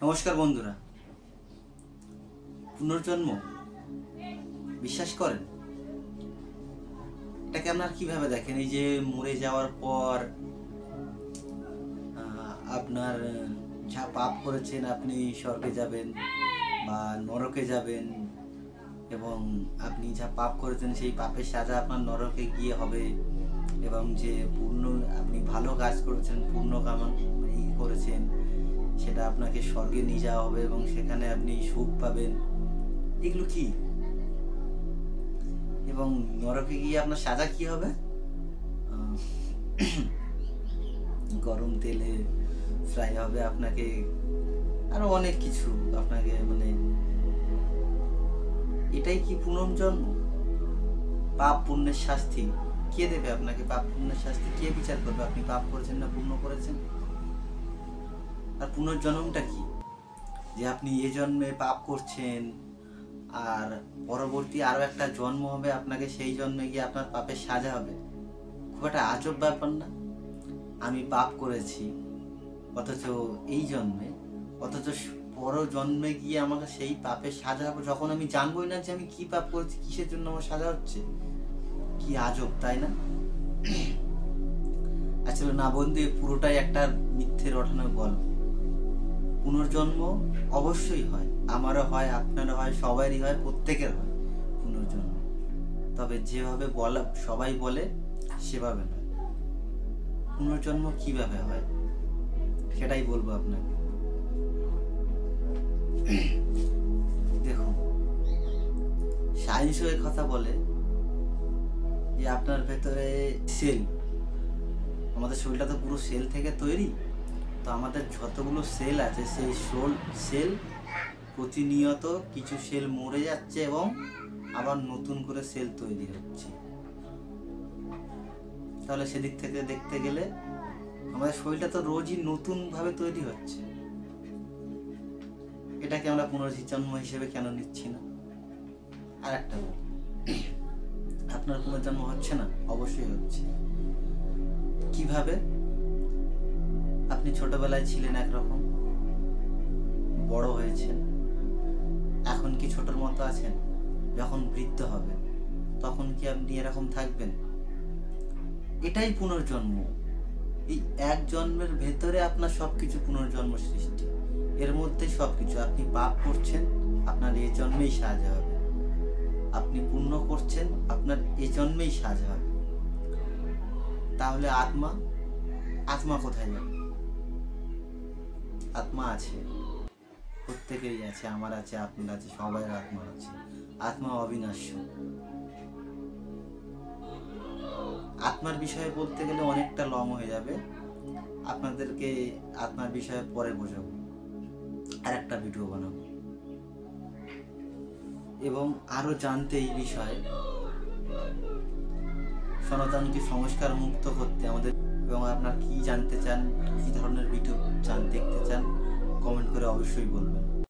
নমস্কার বন্ধুরা, পুনর্জন্ম বিশ্বাস করেন? এটাকে আপনারা কিভাবে দেখেন? এই যে মরে যাওয়ার পর আপনার যা পাপ করেছেন আপনি স্বর্গে যাবেন বা নরকে যাবেন, এবং আপনি যা পাপ করেছেন সেই পাপের সাজা আপনার নরকে গিয়ে হবে, এবং যে আপনি ভালো কাজ করেছেন, পূর্ণ কামনা করেছেন, সেটা আপনাকে স্বর্গে নিয়ে যাওয়া হবে এবং সেখানে আপনি সুখ পাবেন। এগুলো কি? এবং নরকে গিয়ে আপনার সাজা কি হবে? গরম তেলে ফ্রাই হবে আপনাকে, আরো অনেক কিছু আপনাকে, এটাই কি পুনর্জন্ম? পাপ পুণ্যের শাস্তি কে দেবে আপনাকে? পাপ পুণ্যের শাস্তি কে বিচার করবে? আপনি পাপ করেছেন না পুণ্য করেছেন? আর পুনর্জন্মটা কি? যে আপনি এ জন্মে পাপ করছেন আর পরবর্তী আরো একটা জন্ম হবে, আপনাকে সেই জন্মে গিয়ে আপনার পাপের সাজা হবে। খুব একটা আজব ব্যাপার না? আমি পাপ করেছি অথচ এই জন্মে, অথচ পর জন্মে গিয়ে আমাকে সেই পাপের সাজা হবে, যখন আমি জানবোই না যে আমি কি পাপ করেছি, কিসের জন্য আমার সাজা হচ্ছে। কি আজব, তাই না? আসলে না বন্ধু, পুরোটাই একটা মিথ্যে রটানো গল্প। পুনর্জন্ম অবশ্যই হয়, আমারও হয়, আপনারও হয়, সবারই হয়, প্রত্যেকের হয় পুনর্জন্ম। তবে যেভাবে বলা সবাই বলে সেভাবে নয়। পুনর্জন্ম কিভাবে হয় সেটাই বলবো আপনাকে। দেখুন, সায়েন্স ওই কথা বলে যে আপনার ভেতরে সেল, আমাদের শরীরটা তো পুরো সেল থেকে তৈরি, তো আমাদের যতগুলো সেল আছে সেই সেল প্রতিনিয়ত কিছু সেল মরে যাচ্ছে এবং আবার নতুন করে সেল তৈরি হচ্ছে। তাহলে সেদিক থেকে দেখতে গেলে আমাদের শরীরটা তো রোজই নতুন ভাবে তৈরি হচ্ছে। এটাকে আমরা পুনর্জন্ম হিসেবে কেন নিচ্ছি না? আর একটা, আপনার পুনর্জন্ম হচ্ছে না? অবশ্যই হচ্ছে। কিভাবে? আপনি ছোটবেলায় ছিলেন একরকম, বড় হয়েছেন, এখন কি ছোটর মতো আছেন? যখন বৃদ্ধ হবে তখন কি আপনি এরকম থাকবেন? এটাই পুনর্জন্ম। এই এক জন্মের ভেতরে আপনার সবকিছু পুনর্জন্ম সৃষ্টি, এর মধ্যে সবকিছু। আপনি পাপ করছেন, আপনার এই জন্মেই সাজা হবে। আপনি পুণ্য করছেন, আপনার এই জন্মেই সাজা হবে। তাহলে আত্মা কোথায় যাবে? আত্মা আছে, প্রত্যেকেরই আছে, আমার আছে, আপনার আছে, সবাই আত্মা আছে। আত্মা অবিনশ্বর। আত্মার বিষয়ে বলতে গেলে অনেকটা লং হয়ে যাবে, আপনাদেরকে আত্মার বিষয়ে পরে বোঝাবো, আর একটা ভিডিও বানাবো। এবং আরো জানতে এই বিষয়ে, সনাতনকে সংস্কার মুক্ত করতে আমাদের, এবং আপনার কি জানতে চান, কি ধরনের ভিডিও দেখতে চান, কমেন্ট করে অবশ্যই বলবেন।